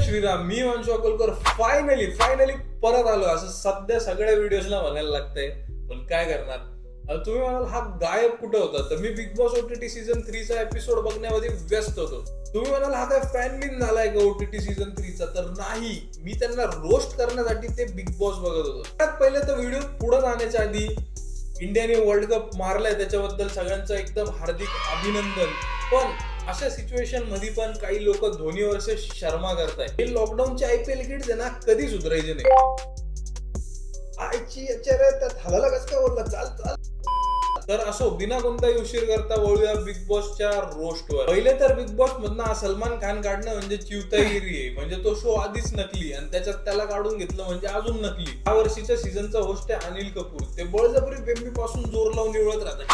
श्रीराम, मी वंशू Akolkar finally परत आलो. असं सध्या सगळ्या व्हिडिओजला म्हणायला लागतंय, पण काय करणार. तुम्ही म्हणाल हा गायब कुठं होता, तर मी बिग बॉस OTT सीझन 3 चा एपिसोड बघण्यामध्ये व्यस्त होतो. तुम्ही म्हणाल हा काय फॅन बिन झालाय का OTT सीझन 3 चा, तर नाही, मी त्यांना रोस्ट करण्यासाठी ते बिग बॉस बघत होतो. त्यात पहिले तर व्हिडिओ पुढे जाण्याच्या आधी इंडियाने वर्ल्ड कप मारलाय त्याच्याबद्दल सगळ्यांचं एकदम हार्दिक अभिनंदन. पण अशा सिच्युएशन मध्ये पण काही लोक धोनी वर्सेस शर्मा करताय. हे लॉकडाऊनचे IPL किड्स आहे ना, कधी सुधारायचे नाही. आयची त्यात हलाला कसं काय बोलला, चाल. तर असो, बिना कोणताही उशीर करता वळूया बिग बॉसच्या रोस्टवर. पहिले तर बिग बॉस मधनं सलमान खान काढणं म्हणजे चिवतागिरी आहे. म्हणजे तो शो आधीच नकली आणि त्याच्यात त्याला काढून घेतलं म्हणजे अजून नकली. या वर्षीच्या सीझनचा होस्ट आहे अनिल कपूर. ते बळजबरी बेंबी पासून जोर लावून निवळत राहतात.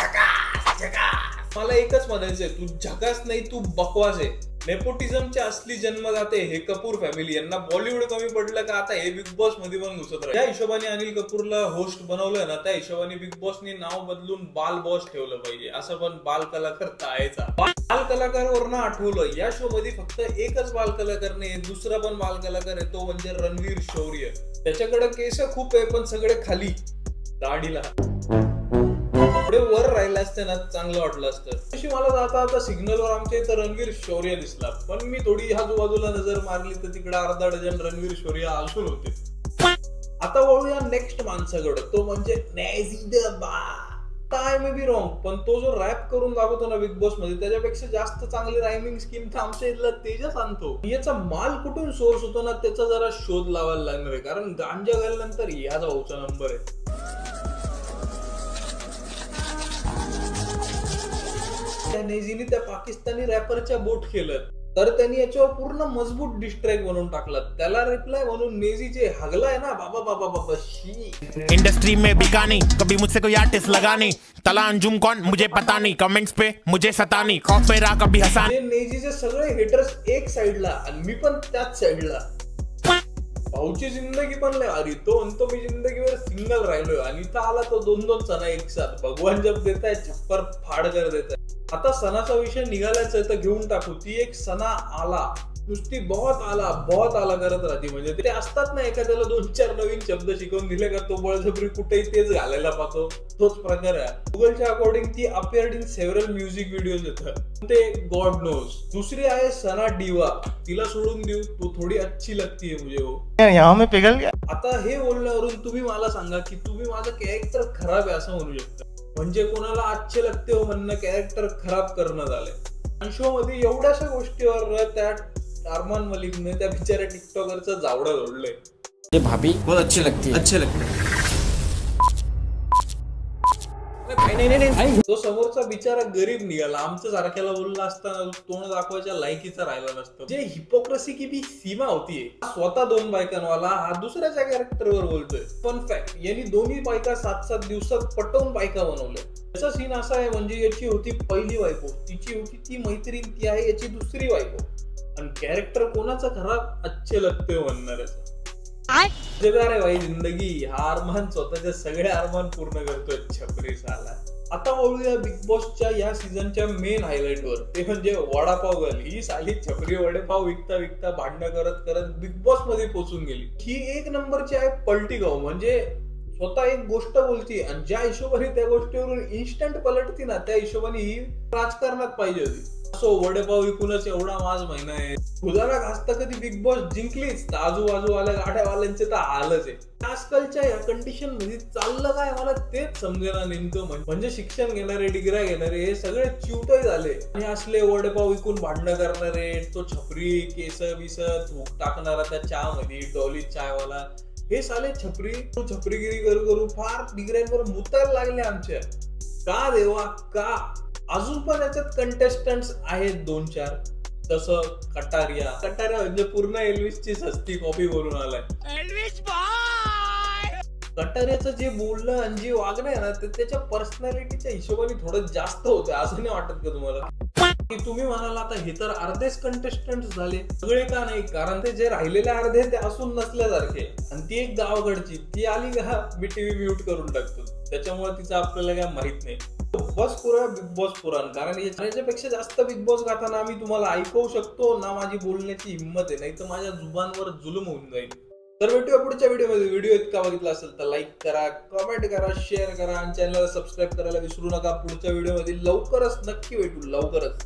मला एकच म्हणायचंय, तू झकास नाही, तू बकवास आहे. नेपोटिझमचे असली जन्मदाते हे कपूर फॅमिली. यांना बॉलिवूड कमी पडलं का आता हे बिग बॉस मध्ये पण घुसत राहील. त्या हिशोबाने अनिल कपूरला होस्ट बनवलंय ना, त्या हिशोबाने बिग बॉसने नाव बदलून बाल बॉस ठेवलं पाहिजे. असं पण बाल कलाकार टाळायचा. बाल कलाकारवरनं आठवलं, या शो मध्ये फक्त एकच बाल कलाकार नाही, दुसरा पण बाल कलाकार आहे, तो म्हणजे रणवीर शौर्य. त्याच्याकडे केस खूप आहे, पण सगळे खाली दाढीला. थोडे वर राहिले असते ना, चांगलं वाटलं असतं. तशी मला जाता सिग्नलवर आमच्या इथं रणवीर शौर्य दिसला, पण मी थोडी आजूबाजूला नजर मारली तर तिकडे अर्धा डझन रणवीर शौर्य असून होते. आता वळूया नेक्स्ट माणसाकडे, तो म्हणजे काय मे बी रॉंग, पण तो जो रॅप करून दाखवतो ना बिग बॉस मध्ये, त्याच्यापेक्षा जास्त चांगली रायमिंग स्कीम तर आमच्या इथला तेजस आणतो. याचा माल कुठून सोर्स होतो ना, त्याचा जरा शोध लावायला लागणार आहे, कारण गांजा घालल्यानंतर याच भाऊचा नंबर आहे. नेझीने त्या पाकिस्तानी रॅपरच्या बोट केलं, तर त्यांनी याच्यावर पूर्ण मजबूत डिस्ट्रॅक्ट बनवून टाकला. त्याला रिप्लाय म्हणून नेझी जे हगलाय ना, बाबा शी. इंडस्ट्री में बिका नहीं, कभी मुझसे कोई आर्टिस्ट लगा नहीं, तला अंजुम कौन मुझे पता नहीं, कमेंट्स पे मुझे सता नहीं, खौफ पे रहा कभी हंसा. नेझीचे सगळे हेटर्स एक साइडला आणि मी पण त्याच साइडला. भाऊची जिंदगी पण लय अरे, तो म्हणतो मी जिंदगीवर सिंगल राहिलोय, आणि इथं आला तो दोन सणा एक साथ. भगवान जब देताय छप्पर फाड कर देताय. आता सणाचा विषय निघालाच आहे तर घेऊन टाकू. ती एक सणा आला, नुसती बहुत आला करत राहते. म्हणजे ते असतात ना, एखाद्याला 2-4 नवीन शब्द शिकवून दिले का तो बळजबरी कुठेही तेच घालायला पाहतो, तोच प्रकार आहे. गुगलच्या अकॉर्डिंग ती appeared in several music videos येतात, ते गॉड नोज. दुसरी आहे सना डिवा, तिला सोडून देऊ, तू थोडी अच्छी लगती मुझे हो. में पिघल गया. आता हे बोलण्यावरून तुम्ही मला सांगा की तुम्ही माझं कॅरेक्टर खराब आहे असं म्हणू शकता. म्हणजे कोणाला अच्छे लगते हो म्हणणं कॅरेक्टर खराब करणं झालंय. आणि शो मध्ये एवढ्याशा गोष्टीवर त्या अरमान मलिकने त्या बिचाऱ्या टिकटॉकरचं जावडा जोडलंय. ये भाभी बहुत अच्छी लगती है. नाही, तो समोरचा बिचारा गरीब निघाला. आमच्या सारख्याला बोलला असताना तोंड दाखवायच्या लायकीचा राहिला नसतं. जे हिपोक्रेसी की बी सीमा होतीये. स्वतः 2 बायकांवाला हा दुसऱ्याच्या कॅरेक्टरवर बोलतोय. फन फॅक्ट, यांनी दोन्ही बायका 7-7 दिवसात पटवून बायका बनवल्या. याचा सीन असा आहे, म्हणजे याची होती पहिली बायको, तिची होती ती मैत्रीण, ती आहे याची दुसरी बायको. आणि कॅरेक्टर कोणाचा खराब, अच्छे लगते म्हणणाऱ्याचा. मजेदार आहे भाई जिंदगी. हा अरमान स्वतःचे सगळे अरमान पूर्ण करतोय छपरी साला. आता बोलूया बिग बॉसच्या या सीझनच्या मेन हायलाइट वर, ते म्हणजे वडापाव गर्ल. ही साली छपरी वडापाव विकता भांडणं करत बिग बॉस मध्ये पोहोचून गेली. ही एक नंबरची आहे पलटी गाव. म्हणजे स्वतः एक गोष्ट बोलती आणि ज्या हिशोबाने त्या गोष्टीवरून इन्स्टंट पलटती ना, त्या हिशोबाने ही राजकारणात पाहिजे होती. असो, वडेपाव विकूनच एवढा माझ महिना आहे. खुदाला घासता कधी बिग बॉस जिंकलीच तर आजूबाजूवाल्या गाड्यावाल्यांचे तर हालच आहे. आजकालच्या या कंडिशन मध्ये चाललं काय मला तेच समजेना नेमकं. म्हणजे शिक्षण घेणारे, डिग्र्या घेणारे हे सगळे चिवतही झाले, आणि असले वडेपाव विकून भांडणं करणारे, तो छपरी केस बिस थूक टाकणारा त्या चहा मध्ये डॉली चायवाला, हे साले छपरीगिरी करू फार डिग्र्यांवर मुतायला लागले आमच्या. का देवा का? अजून पण याच्यात कंटेस्टंट्स आहेत 2-4. तसं कटारिया म्हणजे पूर्ण एल्विसची सस्ती कॉपी बोलून आलाय. कटारियाचं जे बोलणं आणि जे वागणं आहे ना, ते त्याच्या पर्सनॅलिटीच्या हिशोबाने थोडं जास्त होतं. असं नाही वाटत का तुम्हाला? की तुम्ही म्हणाला आता हे तर अर्धेच कंटेस्टंट झाले, सगळे का नाही? कारण ते जे राहिलेले अर्धे ते असून नसल्यासारखे. आणि ती एक गावाकडची, ती आली का मी टीव्ही म्यूट करून टाकतो, त्याच्यामुळे तिचं आपल्याला काय माहित नाही. बस पुरा बिग बॉस पुराण, कारण याच्यापेक्षा जास्त बिग बॉस गाताना आम्ही तुम्हाला ऐकवू शकतो ना, माझी बोलण्याची हिंमत आहे, नाही तर माझ्या जुबानवर जुलूम होऊन जाईल. तर भेटूया पुढच्या व्हिडिओमध्ये. व्हिडिओ इतका बघितला असेल तर लाईक करा, कमेंट करा, शेअर करा आणि चॅनलला सबस्क्राईब करायला विसरू नका. पुढच्या व्हिडिओमध्ये लवकरच नक्की भेटू, लवकरच.